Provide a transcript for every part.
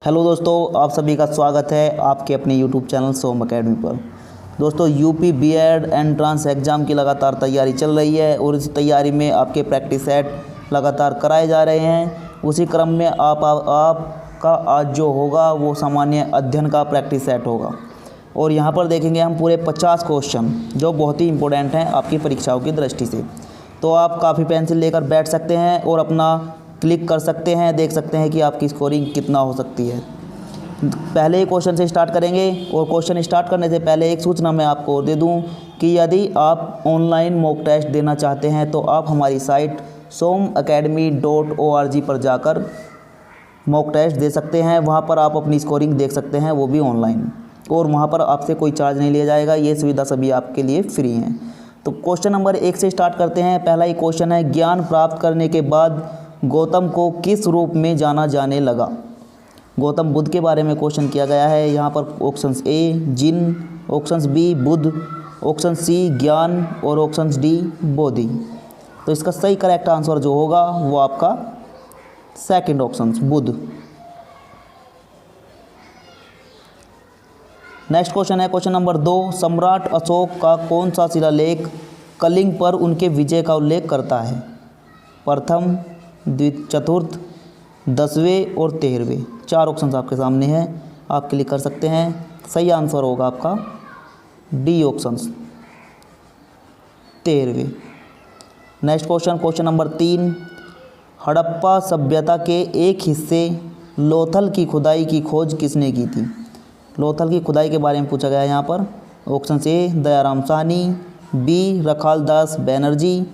Hello दोस्तों, आप सभी का स्वागत है आपके अपने यूट्यूब चैनल सोम अकेडमी पर। दोस्तों, यूपी बीएड एंट्रेंस एग्ज़ाम की लगातार तैयारी चल रही है और इस तैयारी में आपके प्रैक्टिस सेट लगातार कराए जा रहे हैं। उसी क्रम में आपका आज जो होगा वो सामान्य अध्ययन का प्रैक्टिस सेट होगा और यहाँ पर देखेंगे हम पूरे 50 क्वेश्चन जो बहुत ही इंपॉर्टेंट हैं आपकी परीक्षाओं की दृष्टि से। तो आप काफ़ी पेंसिल लेकर बैठ सकते हैं और अपना क्लिक कर सकते हैं, देख सकते हैं कि आपकी स्कोरिंग कितना हो सकती है। पहले ही क्वेश्चन से स्टार्ट करेंगे और क्वेश्चन स्टार्ट करने से पहले एक सूचना मैं आपको और दे दूं कि यदि आप ऑनलाइन मॉक टेस्ट देना चाहते हैं तो आप हमारी साइट somacademy.org पर जाकर मॉक टेस्ट दे सकते हैं। वहां पर आप अपनी स्कोरिंग देख सकते हैं, वो भी ऑनलाइन, और वहां पर आपसे कोई चार्ज नहीं लिया जाएगा। ये सुविधा सभी आपके लिए फ्री हैं। तो क्वेश्चन नंबर 1 से स्टार्ट करते हैं। पहला ही क्वेश्चन है, ज्ञान प्राप्त करने के बाद गौतम को किस रूप में जाना जाने लगा। गौतम बुद्ध के बारे में क्वेश्चन किया गया है। यहाँ पर options A Jin, options B Buddha, option C ज्ञान और ऑप्शंस डी बोधि। तो इसका सही करेक्ट आंसर जो होगा वो आपका second option Buddha. Next question है क्वेश्चन नंबर 2, सम्राट अशोक का कौन सा शिलालेख कलिंग पर उनके विजय का उल्लेख करता है। प्रथम, चतुर्थ, 10वें और 13वें। 4 ऑप्शंस आपके सामने हैं, आप क्लिक कर सकते हैं। सही आंसर होगा आपका डी ऑप्शंस 13वें। नेक्स्ट क्वेश्चन नंबर 3, हड़प्पा सभ्यता के एक हिस्से लोथल की खुदाई की खोज किसने की थी। लोथल की खुदाई के बारे में पूछा गया है यहाँ पर। Option A Dayaram Sahni, B Rakhaldas Banerjee,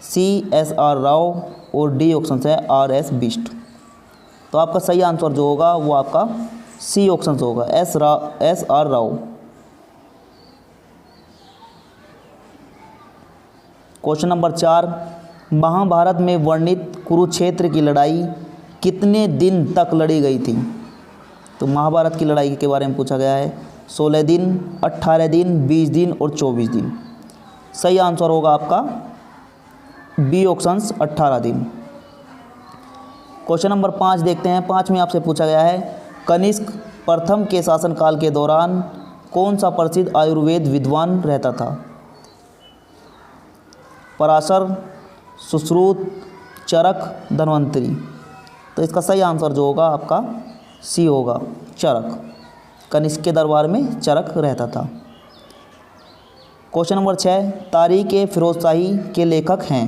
C SR Rao और डी ऑप्शन है RS बिष्ट। तो आपका सही आंसर जो होगा वो आपका सी ऑप्शन होगा SR Rao. Question number 4, Mahabharata में वर्णित कुरुक्षेत्र की लड़ाई कितने दिन तक लड़ी गई थी। तो महाभारत की लड़ाई के बारे में पूछा गया है। 16 दिन, 18 दिन, 20 दिन और 24 दिन। सही आंसर होगा आपका बी ऑप्शंस 18 दिन। क्वेश्चन नंबर 5 देखते हैं। 5 में आपसे पूछा गया है, कनिष्क प्रथम के शासनकाल के दौरान कौन सा प्रसिद्ध आयुर्वेद विद्वान रहता था। पराशर, सुश्रुत, चरक, धन्वंतरी। तो इसका सही आंसर जो होगा आपका सी होगा चरक। कनिष्क के दरबार में चरक रहता था। क्वेश्चन नंबर 6, तारीख ए फिरोज शाही के लेखक हैं।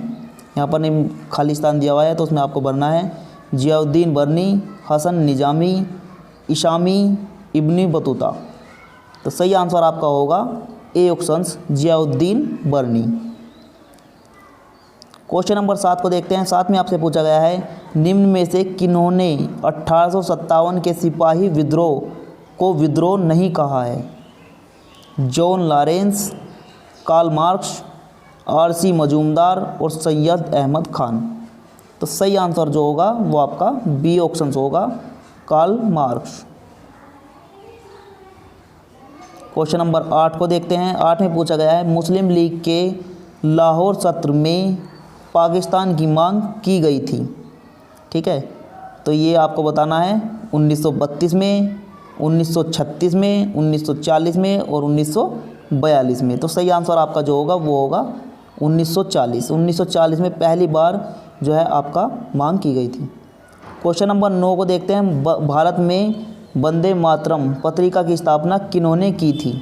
यहाँ पर नहीं खाली स्थान दिया हुआ है तो उसमें आपको भरना है। जियाउद्दीन बर्नी, हसन निजामी, इशामी, इब्नी बतूता। तो सही आंसर आपका होगा A options Ziauddin Bernie. Question number 7 को देखते हैं। 7 में आपसे पूछा गया है, निम्न में से किन्होंने 1857 के सिपाही विद्रोह को विद्रोह नहीं कहा है। John Lawrence, Karl Marx, RC Majumdar और सैयद अहमद खान। तो सही आंसर जो होगा वो आपका बी ऑप्शन होगा कार्ल मार्क्स। क्वेश्चन नंबर 8 को देखते हैं। 8 में पूछा गया है, मुस्लिम लीग के लाहौर सत्र में पाकिस्तान की मांग की गई थी। ठीक है, तो ये आपको बताना है 1932 में, 1936 में, 1940 में और 1942 में। तो सही आंसर आपका जो होगा वो होगा 1940। 1940 में पहली बार जो है आपका मांग की गई थी। क्वेश्चन नंबर 9 को देखते हैं। भारत में वंदे मातरम पत्रिका की स्थापना किन्होंने की थी।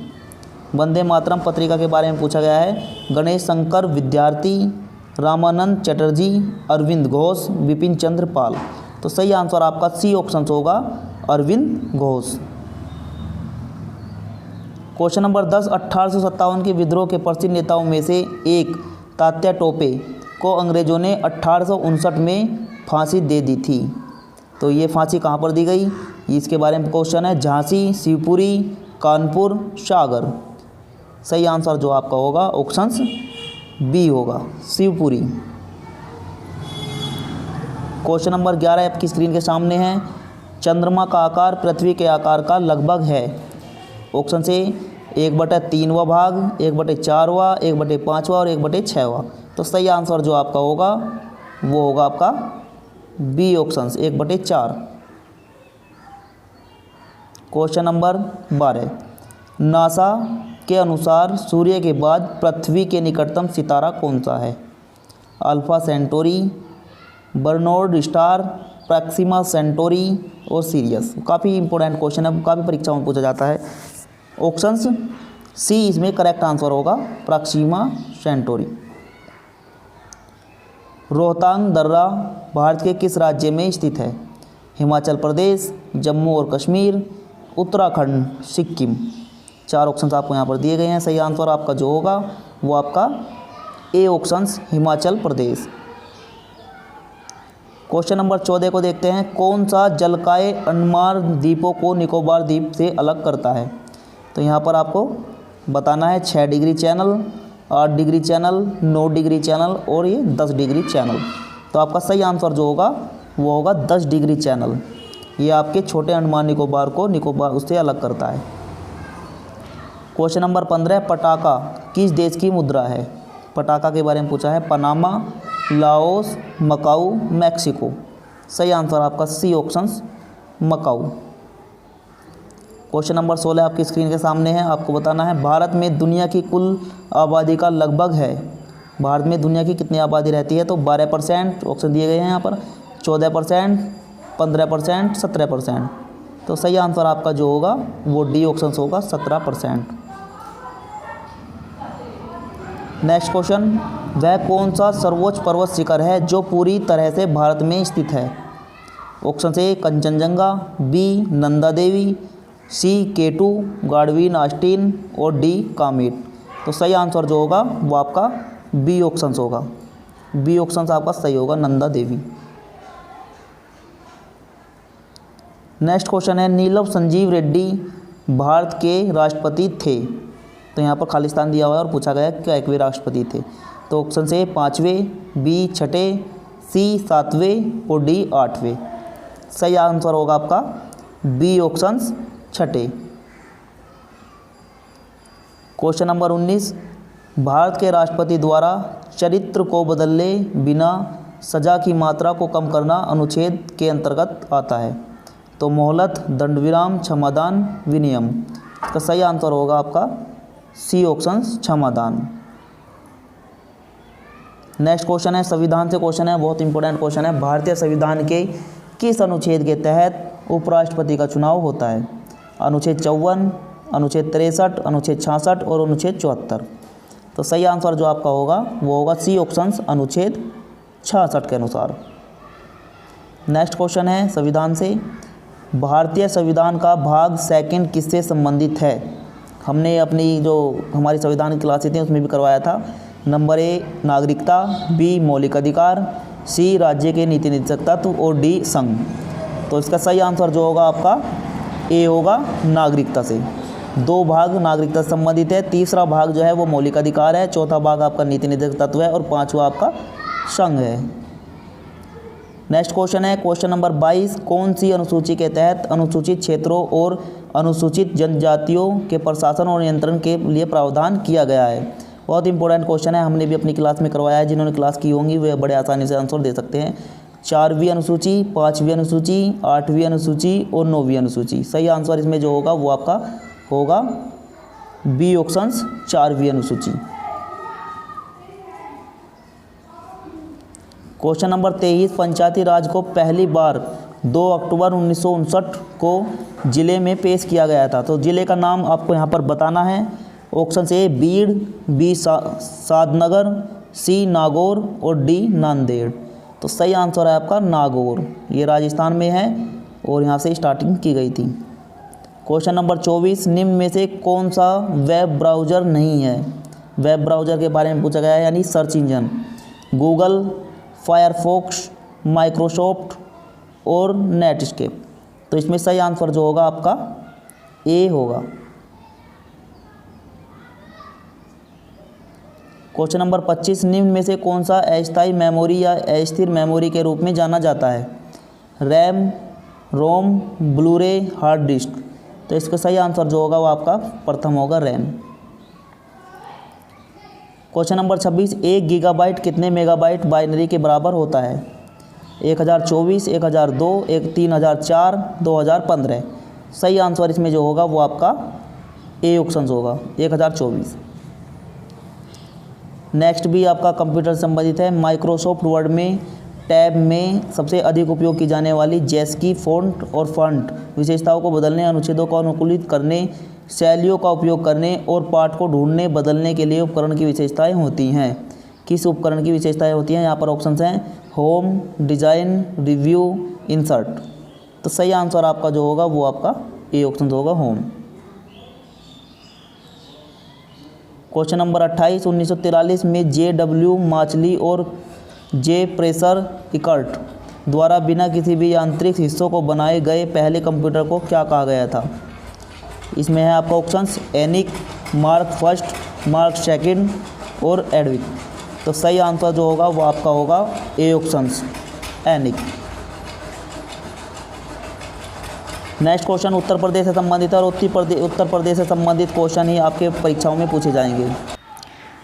वंदे मातरम पत्रिका के बारे में पूछा गया है। गणेश शंकर विद्यार्थी, रामानंद चटर्जी, अरविंद घोष, विपिन चंद्र पाल। तो सही आंसर आपका सी ऑप्शन होगा अरविंद घोष। क्वेश्चन नंबर 10, 1857 के विद्रोह के प्रसिद्ध नेताओं में से एक तात्या टोपे को अंग्रेजों ने 1859 में फांसी दे दी थी। तो ये फांसी कहाँ पर दी गई, इसके बारे में क्वेश्चन है। झांसी, शिवपुरी, कानपुर, सागर। सही आंसर जो आपका होगा ऑप्शंस बी होगा शिवपुरी। क्वेश्चन नंबर 11 आपकी स्क्रीन के सामने है। चंद्रमा का आकार पृथ्वी के आकार का लगभग है। ऑप्शन से 1/3वां भाग, 1/4वां, 1/5वां और 1/6वां। तो सही आंसर जो आपका होगा वो होगा आपका B option 1/4। Question number 12, NASA के अनुसार सूर्य के बाद पृथ्वी के निकटतम सितारा कौन सा है? Alpha Centauri, Barnard star, Proxima Centauri और सीरियस। काफ़ी इंपॉर्टेंट क्वेश्चन है, काफ़ी परीक्षाओं में पूछा जाता है। ऑप्शंस सी इसमें करेक्ट आंसर होगा, प्रॉक्सिमा सेंटोरी। रोहतांग दर्रा भारत के किस राज्य में स्थित है? हिमाचल प्रदेश, जम्मू और कश्मीर, उत्तराखंड, सिक्किम। 4 ऑप्शंस आपको यहाँ पर दिए गए हैं। सही आंसर आपका जो होगा वो आपका ए options, Himachal Pradesh. Question number 14 को देखते हैं। कौन सा जलकाय अंडमान द्वीपों को निकोबार द्वीप से अलग करता है? तो यहाँ पर आपको बताना है 6 degree channel, 8 degree channel, 9 degree channel और ये 10 डिग्री चैनल। तो आपका सही आंसर जो होगा वो होगा 10 डिग्री चैनल। ये आपके छोटे अंडमान निकोबार को निकोबार उससे अलग करता है। क्वेश्चन नंबर 15, पटाका किस देश की मुद्रा है? पटाका के बारे में पूछा है। Panama, Laos, Macau, Mexico. सही आंसर आपका सी ऑप्शंस, मकाऊ। क्वेश्चन नंबर 16 आपकी स्क्रीन के सामने है। आपको बताना है भारत में दुनिया की कुल आबादी का लगभग है। भारत में दुनिया की कितनी आबादी रहती है? तो 12% ऑप्शन दिए गए हैं यहाँ पर, 14%, 15%, 17%। तो सही आंसर आपका जो होगा वो डी ऑप्शन होगा, 17%। नेक्स्ट क्वेश्चन, वह कौन सा सर्वोच्च पर्वत शिखर है जो पूरी तरह से भारत में स्थित है? Option A Kanchenjunga, B Nanda Devi, C K2 Godwin Austen और डी कामेट। तो सही आंसर जो होगा वो आपका बी ऑप्शन होगा। बी ऑप्शन आपका सही होगा, नंदा देवी। नेक्स्ट क्वेश्चन है, नीलम संजीव रेड्डी भारत के राष्ट्रपति थे। तो यहाँ पर खालिस्तान दिया हुआ है और पूछा गया क्या एक वे राष्ट्रपति थे। तो ऑप्शन से 5वें, बी 6ठे, सी 7वें और डी 8वें। सही आंसर होगा आपका बी ऑप्शन 6ठे। क्वेश्चन नंबर 19, भारत के राष्ट्रपति द्वारा चरित्र को बदले बिना सजा की मात्रा को कम करना अनुच्छेद के अंतर्गत आता है? तो मोहलत, दंडविराम, क्षमादान, विनियम। इसका सही आंसर होगा आपका सी ऑप्शन, क्षमादान। नेक्स्ट क्वेश्चन है, संविधान से क्वेश्चन है, बहुत इंपॉर्टेंट क्वेश्चन है। भारतीय संविधान के किस अनुच्छेद के तहत उपराष्ट्रपति का चुनाव होता है? अनुच्छेद 54, अनुच्छेद 63, अनुच्छेद 66 और अनुच्छेद 74। तो सही आंसर जो आपका होगा वो होगा सी ऑप्शन, अनुच्छेद 66 के अनुसार। नेक्स्ट क्वेश्चन है संविधान से, भारतीय संविधान का भाग 2 किससे संबंधित है? हमने अपनी जो हमारी संविधान की क्लासेज थी उसमें भी करवाया था। नंबर ए नागरिकता, बी मौलिक अधिकार, सी राज्य के नीति निर्देशक तत्व और डी संघ। तो इसका सही आंसर जो होगा आपका ए होगा, नागरिकता से। 2 भाग नागरिकता से संबंधित है, तीसरा भाग जो है वो मौलिक अधिकार है, चौथा भाग आपका नीति निर्देशक तत्व है और 5वां आपका संघ है। नेक्स्ट क्वेश्चन है, क्वेश्चन नंबर 22, कौन सी अनुसूची के तहत अनुसूचित क्षेत्रों और अनुसूचित जनजातियों के प्रशासन और नियंत्रण के लिए प्रावधान किया गया है? बहुत इंपॉर्टेंट क्वेश्चन है, हमने भी अपनी क्लास में करवाया है। जिन्होंने क्लास की होंगी वे बड़े आसानी से आंसर दे सकते हैं। 4वीं अनुसूची, 5वीं अनुसूची, 8वीं अनुसूची और 9वीं अनुसूची। सही आंसर इसमें जो होगा वो आपका होगा बी ऑप्शन, 4वीं अनुसूची। क्वेश्चन नंबर 23, पंचायती राज को पहली बार 2 अक्टूबर 1959 को ज़िले में पेश किया गया था। तो ज़िले का नाम आपको यहाँ पर बताना है। ऑप्शन ए बीड़, बी सादनगर, सी नागौर और डी नांदेड़। तो सही आंसर है आपका नागौर, ये राजस्थान में है और यहाँ से स्टार्टिंग की गई थी। क्वेश्चन नंबर 24, निम्न में से कौन सा वेब ब्राउज़र नहीं है? वेब ब्राउज़र के बारे में पूछा गया है, यानी search engine. Google, Firefox, Microsoft और नेटस्केप। तो इसमें सही आंसर जो होगा आपका ए होगा। क्वेश्चन नंबर 25, निम्न में से कौन सा अस्थायी मेमोरी या अस्थिर मेमोरी के रूप में जाना जाता है? रैम, रोम, ब्लूरे, हार्ड डिस्क। तो इसका सही आंसर जो होगा वो आपका प्रथम होगा, रैम। क्वेश्चन नंबर 26, 1 गीगाबाइट कितने मेगाबाइट बाइनरी के बराबर होता है? 1024, 1002, 3004, 2015। सही आंसर इसमें जो होगा वो आपका ए ऑप्शन होगा 1024। नेक्स्ट भी आपका कंप्यूटर संबंधित है। माइक्रोसॉफ्ट वर्ड में टैब में सबसे अधिक उपयोग की जाने वाली जैस्की फ़ॉन्ट और फ़ॉन्ट विशेषताओं को बदलने, अनुच्छेदों को अनुकूलित करने, शैलियों का उपयोग करने और पाठ को ढूंढने बदलने के लिए उपकरण की विशेषताएं होती हैं। किस उपकरण की विशेषताएं होती हैं? यहाँ पर ऑप्शंस हैं होम, डिज़ाइन, रिव्यू, इंसर्ट। तो सही आंसर आपका जो होगा वो आपका ए ऑप्शन होगा होम। क्वेश्चन नंबर 28, 1943 में JW माचली और जे प्रेशर इकर्ट द्वारा बिना किसी भी यांत्रिक हिस्सों को बनाए गए पहले कंप्यूटर को क्या कहा गया था? इसमें है आपका options Anik, Mark first, Mark second और एडविक। तो सही आंसर जो होगा वो आपका होगा A options Anik. Next question Uttar Pradesh से संबंधित है और उत्तर प्रदेश से संबंधित क्वेश्चन ही आपके परीक्षाओं में पूछे जाएंगे।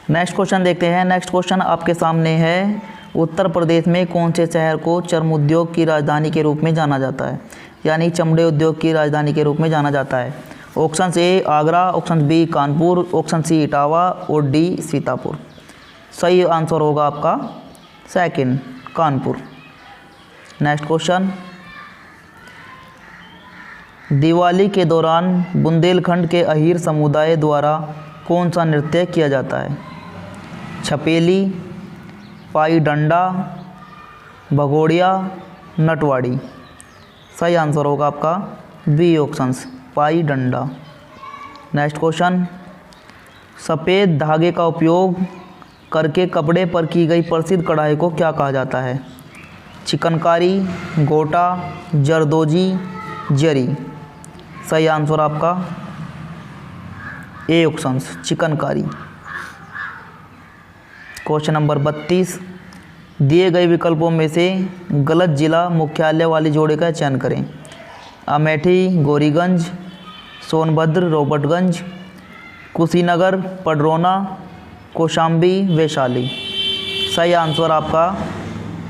नेक्स्ट क्वेश्चन देखते हैं। नेक्स्ट क्वेश्चन आपके सामने है, उत्तर प्रदेश में कौन से शहर को चर्म उद्योग की राजधानी के रूप में जाना जाता है, यानी चमड़े उद्योग की राजधानी के रूप में जाना जाता है? Option A Agra, option B Kanpur, option C Etawah और डी सीतापुर। सही आंसर होगा आपका second Kanpur. Next question, Diwali के दौरान बुंदेलखंड के अहीर समुदाय द्वारा कौन सा नृत्य किया जाता है? छपेली, पाई डंडा, भगोड़िया, नटवाड़ी। सही आंसर होगा आपका बी ऑप्शंस पाई डंडा। नेक्स्ट क्वेश्चन, सफ़ेद धागे का उपयोग करके कपड़े पर की गई प्रसिद्ध कढ़ाई को क्या कहा जाता है? चिकनकारी, गोटा, जरदोजी, जरी। सही आंसर आपका ए ऑप्शंस चिकनकारी। क्वेश्चन नंबर 32, दिए गए विकल्पों में से गलत जिला मुख्यालय वाली जोड़े का चयन करें। अमेठी, गौरीगंज, सोनभद्र, रोबर्टगंज, कुशीनगर, पडरौना, कौशाम्बी, वैशाली। सही आंसर आपका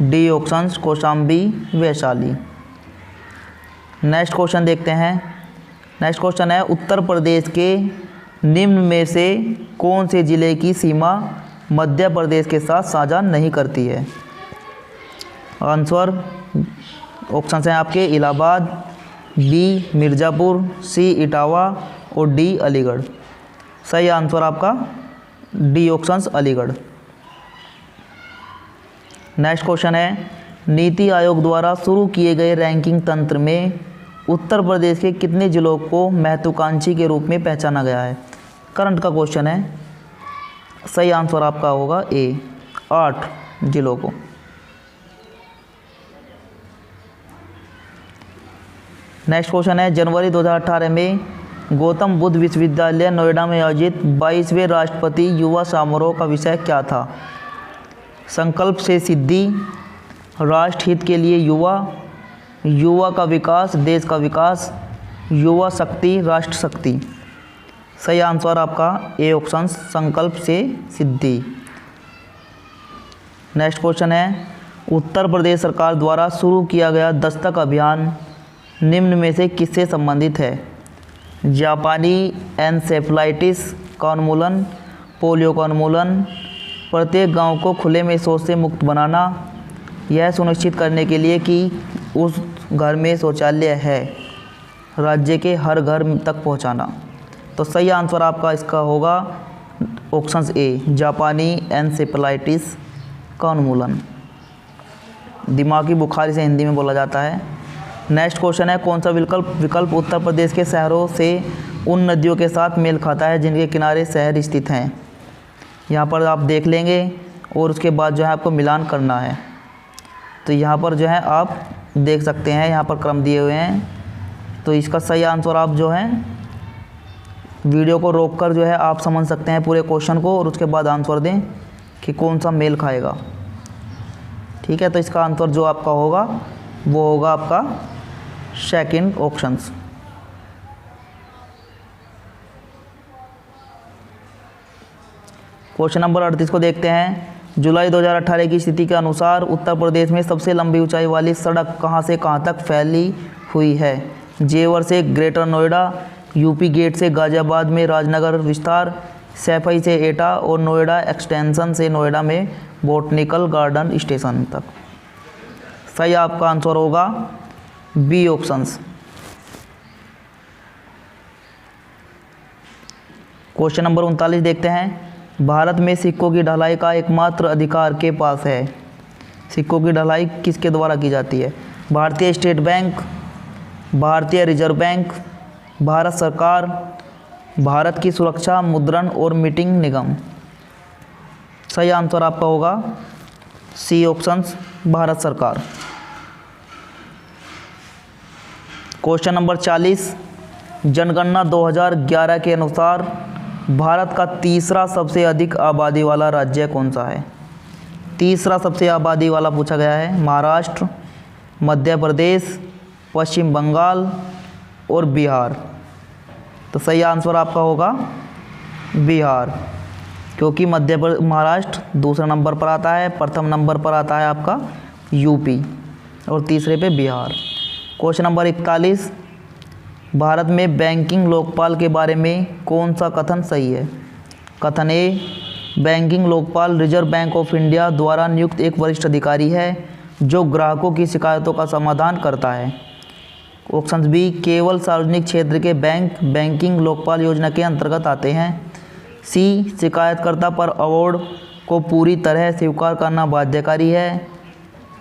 D options Kaushambi, Vaishali. Next question देखते हैं। नेक्स्ट क्वेश्चन है, उत्तर प्रदेश के निम्न में से कौन से ज़िले की सीमा मध्य प्रदेश के साथ साझा नहीं करती है? आंसर ऑप्शन हैं आपके इलाहाबाद, बी मिर्ज़ापुर, सी इटावा और डी अलीगढ़। सही आंसर आपका D options Aligarh. Next question है, नीति आयोग द्वारा शुरू किए गए रैंकिंग तंत्र में उत्तर प्रदेश के कितने जिलों को महत्वाकांक्षी के रूप में पहचाना गया है? करंट का क्वेश्चन है। सही आंसर आपका होगा ए 8 जिलों को। नेक्स्ट क्वेश्चन है, जनवरी 2018 में गौतम बुद्ध विश्वविद्यालय नोएडा में आयोजित 22वें राष्ट्रपति युवा समारोह का विषय क्या था? संकल्प से सिद्धि, राष्ट्र हित के लिए युवा, युवा का विकास देश का विकास, युवा शक्ति राष्ट्र शक्ति। सही आंसर आपका ए ऑप्शन संकल्प से सिद्धि। नेक्स्ट क्वेश्चन है, उत्तर प्रदेश सरकार द्वारा शुरू किया गया दस्तक अभियान निम्न में से किससे संबंधित है? जापानी एन्सेफेलाइटिस का उन्मूलन, पोलियो का उन्मूलन, प्रत्येक गांव को खुले में शौच से मुक्त बनाना, यह सुनिश्चित करने के लिए कि उस घर में शौचालय है, राज्य के हर घर तक पहुंचाना। तो सही आंसर आपका इसका होगा ऑप्शन ए जापानी एन्सेफेलाइटिस का उन्मूलन। दिमागी बुखार से हिंदी में बोला जाता है। नेक्स्ट क्वेश्चन है, कौन सा विकल्प उत्तर प्रदेश के शहरों से उन नदियों के साथ मेल खाता है जिनके किनारे शहर स्थित हैं? यहाँ पर आप देख लेंगे और उसके बाद जो है आपको मिलान करना है। तो यहाँ पर जो है आप देख सकते हैं, यहाँ पर क्रम दिए हुए हैं। तो इसका सही आंसर आप जो है वीडियो को रोककर जो है आप समझ सकते हैं पूरे क्वेश्चन को और उसके बाद आंसर दें कि कौन सा मेल खाएगा। ठीक है, तो इसका आंसर जो आपका होगा वो होगा आपका सेकंड ऑप्शंस। क्वेश्चन नंबर 38 को देखते हैं। जुलाई 2018 की स्थिति के अनुसार उत्तर प्रदेश में सबसे लंबी ऊंचाई वाली सड़क कहां से कहां तक फैली हुई है? जेवर से ग्रेटर नोएडा, यूपी गेट से गाज़ियाबाद में राजनगर विस्तार, सैफई से एटा और नोएडा एक्सटेंशन से नोएडा में बॉटनिकल गार्डन स्टेशन तक। सही आपका आंसर होगा बी ऑप्शंस। क्वेश्चन नंबर 39 देखते हैं। भारत में सिक्कों की ढलाई का एकमात्र अधिकार के पास है। सिक्कों की ढलाई किसके द्वारा की जाती है? भारतीय स्टेट बैंक, भारतीय रिजर्व बैंक, भारत सरकार, भारत की सुरक्षा मुद्रण और मीटिंग निगम। सही आंसर आपका होगा सी ऑप्शंस, भारत सरकार। क्वेश्चन नंबर 40, जनगणना 2011 के अनुसार भारत का तीसरा सबसे अधिक आबादी वाला राज्य कौन सा है? तीसरा सबसे आबादी वाला पूछा गया है। महाराष्ट्र, मध्य प्रदेश, पश्चिम बंगाल और बिहार। तो सही आंसर आपका होगा बिहार, क्योंकि महाराष्ट्र दूसरा नंबर पर आता है, प्रथम नंबर पर आता है आपका यूपी और तीसरे पे बिहार। क्वेश्चन नंबर 41, भारत में बैंकिंग लोकपाल के बारे में कौन सा कथन सही है? कथन A, banking Lokpal Reserve Bank of India द्वारा नियुक्त एक वरिष्ठ अधिकारी है जो ग्राहकों की शिकायतों का समाधान करता है। ऑप्शन बी, केवल सार्वजनिक क्षेत्र के बैंक बैंकिंग लोकपाल योजना के अंतर्गत आते हैं। सी, शिकायतकर्ता पर अवार्ड को पूरी तरह स्वीकार करना बाध्यकारी है।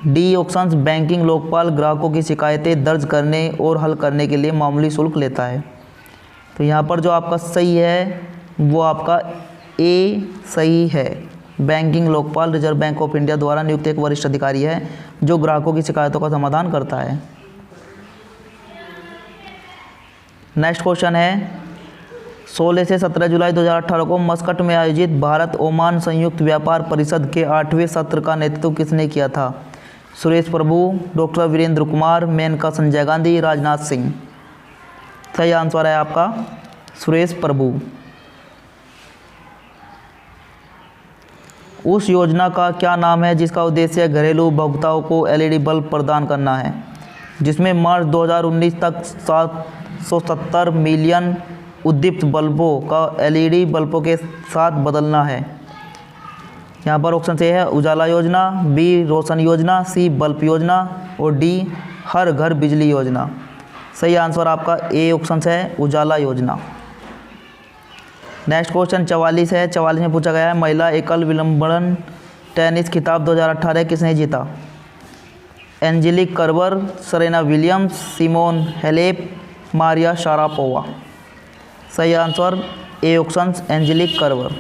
डी ऑप्शंस, बैंकिंग लोकपाल ग्राहकों की शिकायतें दर्ज करने और हल करने के लिए मामूली शुल्क लेता है। तो यहाँ पर जो आपका सही है वो आपका ए सही है। Banking Lokpal Reserve Bank of India द्वारा नियुक्त एक वरिष्ठ अधिकारी है जो ग्राहकों की शिकायतों का समाधान करता है। नेक्स्ट क्वेश्चन है, 16 से 17 जुलाई 2018 को मस्कट में आयोजित भारत ओमान संयुक्त व्यापार परिषद के 8वें सत्र का नेतृत्व किसने किया था? सुरेश प्रभु, डॉक्टर वीरेंद्र कुमार, मेनका संजय गांधी, राजनाथ सिंह। सही आंसर है आपका सुरेश प्रभु। उस योजना का क्या नाम है जिसका उद्देश्य घरेलू उपभोक्ताओं को एलईडी बल्ब प्रदान करना है, जिसमें मार्च 2019 तक 770 मिलियन उद्दीप्त बल्बों का एलईडी बल्बों के साथ बदलना है? यहाँ पर ऑप्शन ए है उजाला योजना, बी रोशन योजना, सी बल्ब योजना और डी हर घर बिजली योजना। सही आंसर आपका ए ऑप्शन है उजाला योजना। नेक्स्ट क्वेश्चन 44 है। 44 में पूछा गया है, महिला एकल विलंबन टेनिस खिताब 2018 किसने जीता? Angelique Kerber, Serena Williams, Simona Halep, Maria Sharapova. सही answer A option Angelique Kerber.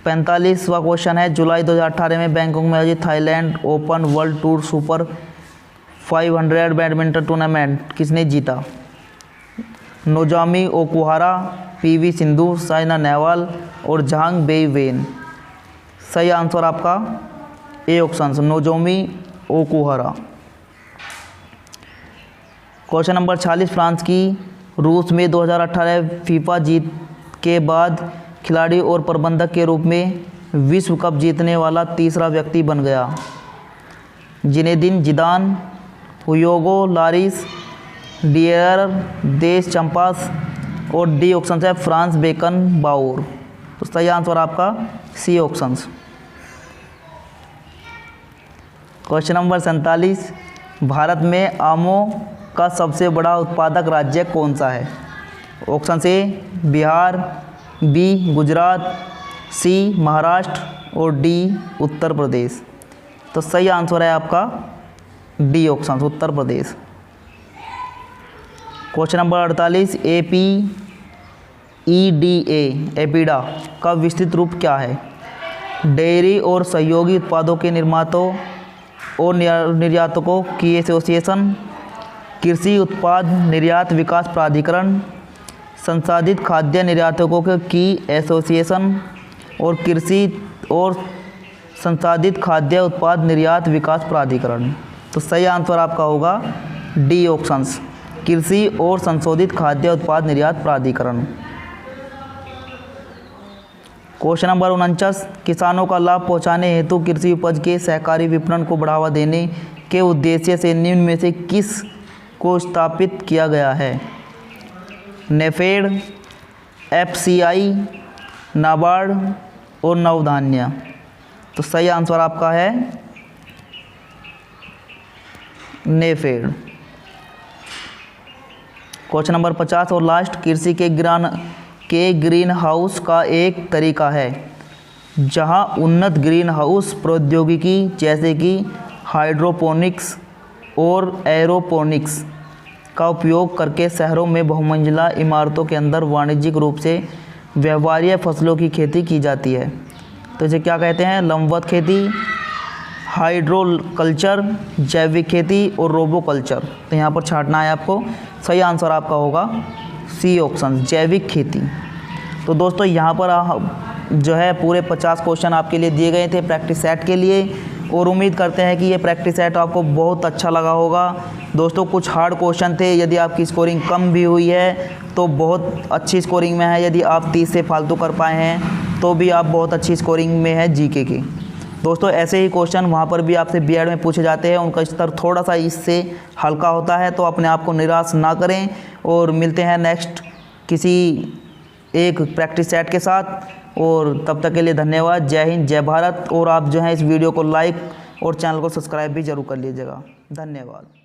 45वां क्वेश्चन है, जुलाई 2018 में बैंकॉक में आयोजित Thailand Open World Tour Super 500 badminton tournament किसने जीता? Nozomi Okuhara, PV Sindhu, Saina Nehwal और झांग बेईवेन। सही आंसर आपका A option Nozomi Okuhara. Question number 46, France की रूस में 2018 फीफा जीत के बाद खिलाड़ी और प्रबंधक के रूप में विश्व कप जीतने वाला तीसरा व्यक्ति बन गया। Zinedine Zidane, Hugo Lloris, Didier Deschamps और डी ऑप्शन है फ्रांस बेकन बाउर। तो सही आंसर आपका C option. Question number 47, Bharat में आमों का सबसे बड़ा उत्पादक राज्य कौन सा है? Option A Bihar, B Gujarat, C Maharashtra और डी उत्तर प्रदेश। तो सही आंसर है आपका D option Uttar Pradesh. Question number 48, APEDA का विस्तृत रूप क्या है? डेयरी और सहयोगी उत्पादों के निर्माताओं और निर्यातकों की एसोसिएशन, कृषि उत्पाद निर्यात विकास प्राधिकरण, संसाधित खाद्य निर्यातकों की एसोसिएशन और कृषि और संसाधित खाद्य उत्पाद निर्यात विकास प्राधिकरण। तो सही आंसर आपका होगा डी ऑप्शंस कृषि और संशोधित खाद्य उत्पाद निर्यात प्राधिकरण। क्वेश्चन नंबर 49, किसानों का लाभ पहुंचाने हेतु कृषि उपज के सहकारी विपणन को बढ़ावा देने के उद्देश्य से निम्न में से किस को स्थापित किया गया है? नेफेड, एफसीआई, नाबार्ड और नवधान्य। तो सही आंसर आपका है नेफेड। क्वेश्चन नंबर 50 और लास्ट, कृषि के ग्रीन हाउस का एक तरीका है जहां उन्नत ग्रीन हाउस प्रौद्योगिकी जैसे कि हाइड्रोपोनिक्स और एरोपोनिक्स का उपयोग करके शहरों में बहुमंजिला इमारतों के अंदर वाणिज्यिक रूप से व्यवहार्य फसलों की खेती की जाती है। तो इसे क्या कहते हैं? लंबवत खेती, हाइड्रोकल्चर, जैविक खेती और रोबोकल्चर। तो यहाँ पर छांटना है आपको। सही आंसर आपका होगा सी ऑप्शन, जैविक खेती। तो दोस्तों यहाँ पर जो है पूरे 50 क्वेश्चन आपके लिए दिए गए थे प्रैक्टिस सेट के लिए, और उम्मीद करते हैं कि ये प्रैक्टिस सेट आपको बहुत अच्छा लगा होगा। दोस्तों कुछ हार्ड क्वेश्चन थे, यदि आपकी स्कोरिंग कम भी हुई है तो बहुत अच्छी स्कोरिंग में है। यदि आप 30 से फालतू कर पाए हैं तो भी आप बहुत अच्छी स्कोरिंग में है जीके की। दोस्तों ऐसे ही क्वेश्चन वहाँ पर भी आपसे बीएड में पूछे जाते हैं, उनका स्तर थोड़ा सा इससे हल्का होता है, तो अपने आप को निराश ना करें। और मिलते हैं नेक्स्ट किसी एक प्रैक्टिस सेट के साथ, और तब तक के लिए धन्यवाद। जय हिंद, जय भारत। और आप जो है इस वीडियो को लाइक और चैनल को सब्सक्राइब भी ज़रूर कर लीजिएगा। धन्यवाद।